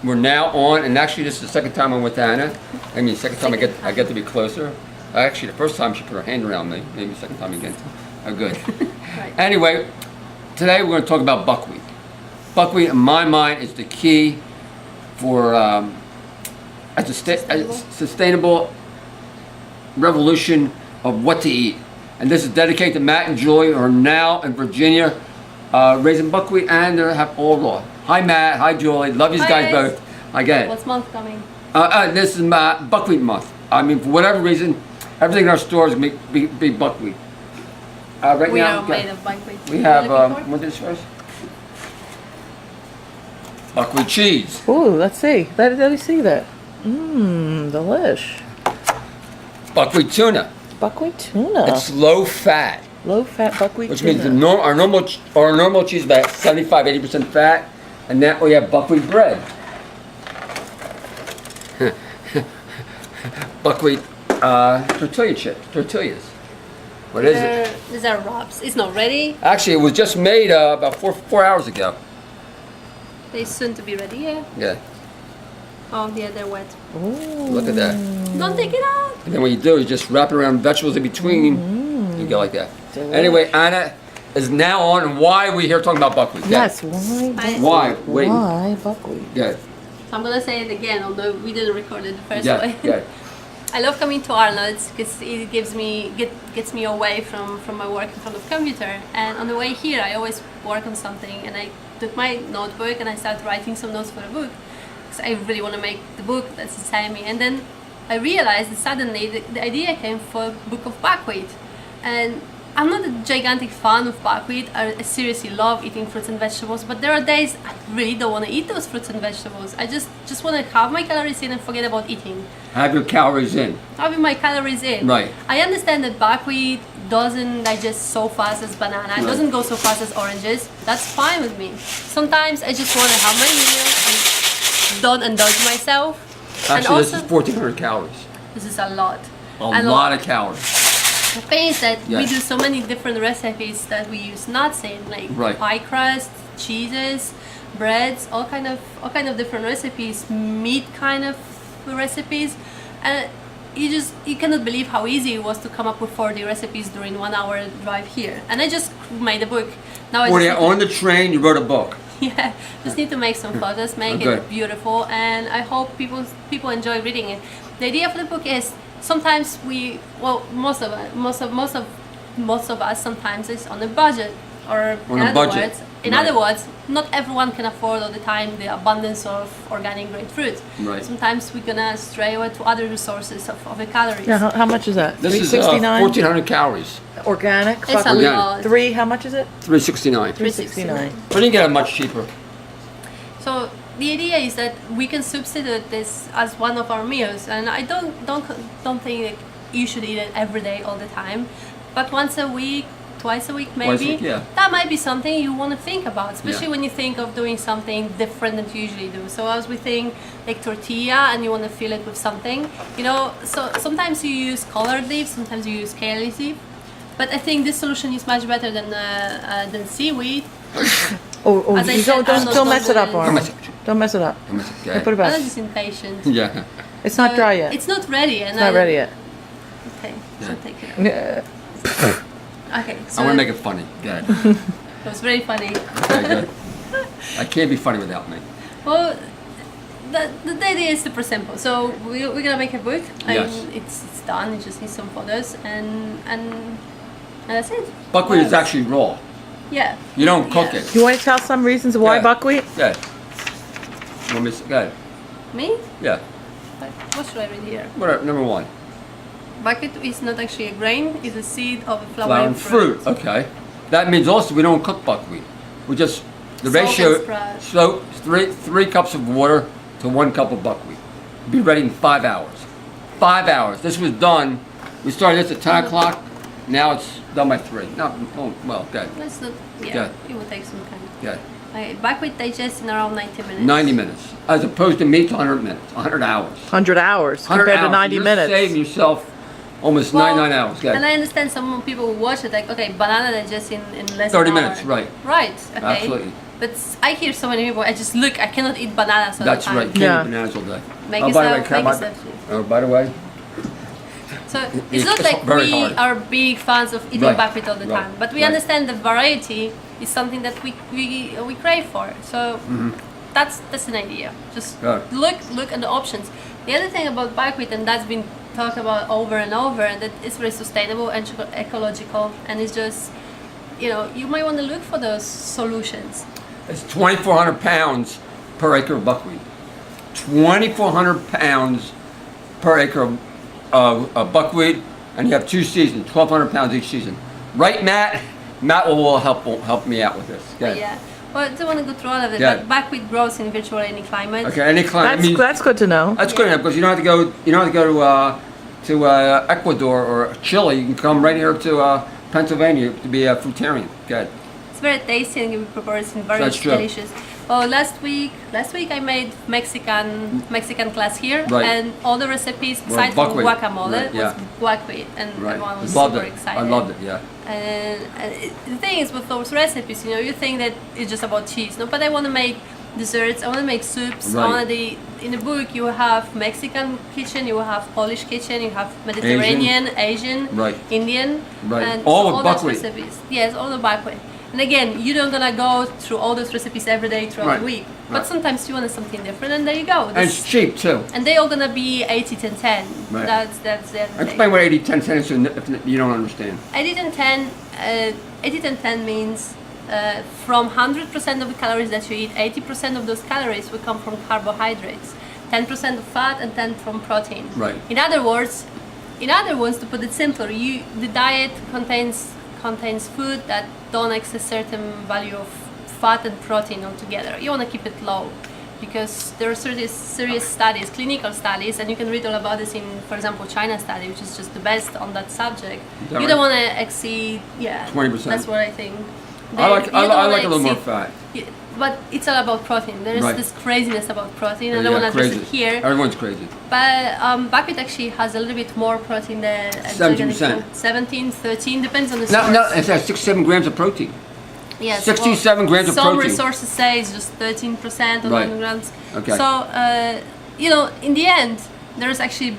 We're now on, and actually this is the second time I'm with Anna. I mean, second time I get to be closer. Actually, the first time she put her hand around me. Maybe the second time again. Oh, good. Right. Anyway, today we're going to talk about buckwheat. Buckwheat, in my mind, is the key for a sustainable revolution of what to eat. And this is dedicated to Matt and Julie, who are now in Virginia raising buckwheat, and they have all raw. Hi Matt, hi Julie, love you guys both. Again. What's month coming? This is my buckwheat month. I mean, for whatever reason, everything in our stores be buckwheat. Right we now, are made of buckwheat. we have, what is this first? Buckwheat cheese. Ooh, let's see. Let me see that. Mmm, delish. Buckwheat tuna. Buckwheat tuna. It's low fat. Low fat buckwheat Which tuna. means our normal cheese is about 75-80% fat, and now we have buckwheat bread. Buckwheat tortillas. What is it? These are wraps. It's not ready. Actually, it was just made about four hours ago. They're soon to be ready, yeah. Yeah, Oh, yeah, they're wet. Ooh. look at that. Don't take it out. And then what you do is just wrap it around vegetables in between. You go like that. Delish. Anyway, Anna is now on, and why are we here talking about buckwheat? Yes, why buckwheat? Why? Wait. Why buckwheat? Good. So I'm gonna say it again, although we didn't record it the first Yeah, way. yeah. I love coming to Arnold's because it gets me away from my work in front of the computer. And on the way here, I always work on something, and I took my notebook and I started writing some notes for the book because I really want to make the book that's inside me. And then I realized that suddenly the idea came for a book of buckwheat, and I'm not a gigantic fan of buckwheat. I seriously love eating fruits and vegetables, but there are days I really don't want to eat those fruits and vegetables. I just want to have my calories in and forget about eating. Have your calories in. Having my calories in. Right. I understand that buckwheat doesn't digest so fast as banana. It Right. doesn't go so fast as oranges. That's fine with me. Sometimes I just want to have my meal and don't indulge myself. And Actually, also, this is 1,400 calories. this is a lot. A lot of calories. The thing is that we Yes. do so many different recipes that we use nuts in, like Right. pie crust, cheeses, breads, all kind of different recipes, meat kind of recipes, and you cannot believe how easy it was to come up with 40 recipes during 1 hour drive here. And I just made a book. Now I just On the train, you wrote a book. yeah, just need to make some photos, make Okay. it beautiful, and I hope people enjoy reading it. The idea for the book is sometimes most of us sometimes is on a budget, or in other words, not everyone can afford all the time the abundance of organic great fruit. Right. Sometimes we're gonna stray away to other resources of the calories. Yeah, how much is that? This is 369? 1,400 calories. Organic? It's a buckwheat. lot. Three, how much is it? 369. 369. But you can get it much cheaper. So the idea is that we can substitute this as one of our meals, and I don't think that you should eat it every day all the time, but once a week, twice a week maybe. Yeah. That might be something you want to think about, especially Yeah. when you think of doing something different than you usually do. So as we think like tortilla and you want to fill it with something, so sometimes you use colored leaves, sometimes you use kale leaf, but I think this solution is much better than seaweed. Oh, As I you said, don't mess it up, Arnold Arnold. Don't mess it up. Okay. Put it I'm back. just impatient. Yeah. It's not dry yet. It's not ready. And It's not ready yet. Okay, so Yeah. take it out. Yeah. Okay, so I want to make it funny. Good. it was very funny. Okay, good. I can't be funny without me. Well, the idea is super simple. So we're gonna make a book. Yes. It's done. You just need some photos and that's it. Buckwheat What is else? actually raw. Yeah. You don't cook Yeah. it. You want to tell some reasons why Yeah. buckwheat? Good. Want me to, good. Me? Yeah. What should I read here? Whatever. Number one. Bucket is not actually a grain. It's a seed of a Flour flowering and fruit. Okay. That means also we don't cook buckwheat. We just the Salt and ratio. sprout. So three cups of water to 1 cup of buckwheat. Be ready in 5 hours. 5 hours. This was done. We started this at 10 o'clock. Now it's done by 3. No, oh, well, good. That's not. Yeah. Good. It will take some time. Good. Okay, buckwheat digests in around 90 minutes. 90 minutes, as opposed to meat, 100 minutes, 100 hours. 100 hours 100 compared to hours. 90 You're minutes. saving yourself almost Well, 99 hours. Good. And I understand some people who watch it like, okay, banana digests in less 30 than an minutes, hour. right. Right, okay. Absolutely. But I hear so many people. I just look. I cannot eat bananas all That's the time. right. Can't Yeah. eat bananas all day. Make Oh, by the way, yourself. can I Make buy- yourself. Oh, by the way, So It's it's not like very we hard. are big fans of eating Right, buckwheat all the right, time, but we right. understand the variety is something that we crave for. So that's an idea. Just Yeah. look at the options. The other thing about buckwheat, and that's been talked about over and over, and that it's very sustainable and ecological, and it's just, you know, you might want to look for those solutions. it's 2,400 pounds per acre of buckwheat. 2,400 pounds per acre of buckwheat, and you have 2 seasons, 1,200 pounds each season. Right, Matt? Matt will help me out with this. Go ahead. Yeah. Well, I don't want to go through all of it, Yeah. but buckwheat grows in virtually any climate. Okay, any client. That's good to know. That's good enough because you don't have to go. You don't have to go to Ecuador or Chile. You can come right here to Pennsylvania to be a fruitarian. Good. It's very tasty and can be prepared in very That's true. delicious. Oh, last week I made Mexican class here, Right. and all the recipes Well, aside from buckwheat. guacamole Right, yeah. was buckwheat, and Right. everyone was Loved super it. excited. I loved it. Yeah. And the thing is with those recipes, you know, you think that it's just about cheese, no? But I want to make desserts. I want to make soups. Right. I want to. In the book, you have Mexican kitchen, you have Polish kitchen, you have Mediterranean, Asian, Right. Indian, Right. and All so with all those buckwheat. recipes. Yes, all the buckwheat. And again, you don't gonna go through all those recipes every day throughout Right. the week. But Right. sometimes you want something different, and there you go. And it's cheap too. And they all gonna be 80-10-10. Right. That's the other thing. Explain what 80-10-10 is if you don't understand. 80-10, 80-10 means from 100% of the calories that you eat, 80% of those calories will come from carbohydrates, 10% of fat, and 10 from protein. Right. In other words, to put it simpler, the diet contains food that don't excess certain value of fat and protein altogether. You want to keep it low because there are serious studies, clinical studies, and you can read all about this in, for example, China study, which is just the best on that subject. Is that You don't right? want to exceed, 20%. That's what I think. I like You don't a wanna little more exceed- fat. Yeah, but it's all about protein. There's Right. this craziness about protein. I Yeah, don't want to address crazy. it here. Everyone's crazy. But buckwheat actually has a little bit more protein than 17%. 17, 13, depends on the No, source. no, it has 6-7 grams of protein. Yes, 67 grams of some protein. resources say it's just 13% or Right. 9 grams. Okay. So, you know, in the end, there's actually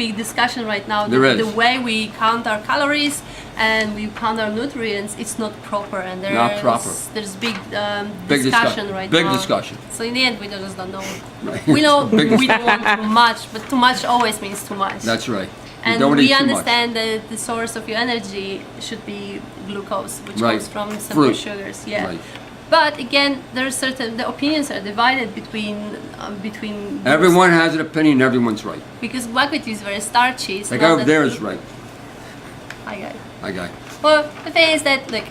big discussion right now. There is. The way we count our calories and we count our nutrients, it's not proper. And there's big Big discussion discuss- right big now. discussion. So in the end, we just don't know. Right. We know Big we don't want too much, but too much always means too much. That's right. You And don't we eat too much. understand that the source of your energy should be glucose, which Right. comes from simple Fruit. sugars. Yeah. Right. But again, the opinions are divided between those. Everyone has an opinion. Everyone's right. Because buckwheat is very starchy. It's The not guy over that there good. is right. I got it. I got it. Well, the thing is that, like,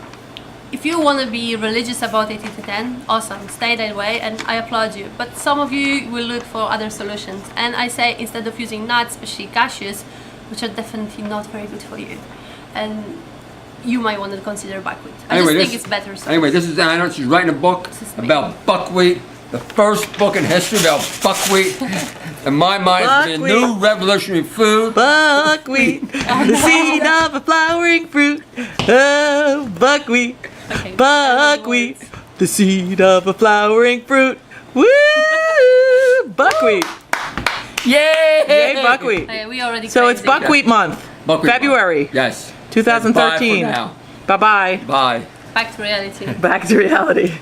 if you want to be religious about 80-10, awesome, stay that way, and I applaud you. But some of you will look for other solutions, and I say instead of using nuts, especially cashews, which are definitely not very good for you, and you might want to consider buckwheat. I just think it's better. Anyway, this is Arnold. She's writing a book is me. about buckwheat. The first book in history about buckwheat. In my mind, it's a Buckwheat. new revolutionary food. Buckwheat, the seed of a flowering fruit. Oh, buckwheat, Okay. buckwheat, the seed of a flowering fruit. Woo! Buckwheat. Yay! Yay, buckwheat. Okay, we already. So it's crazy. Buckwheat Month, Buckwheat. February Yes. 2013. Bye for now. Bye-bye. Bye. Back to reality. Back to reality.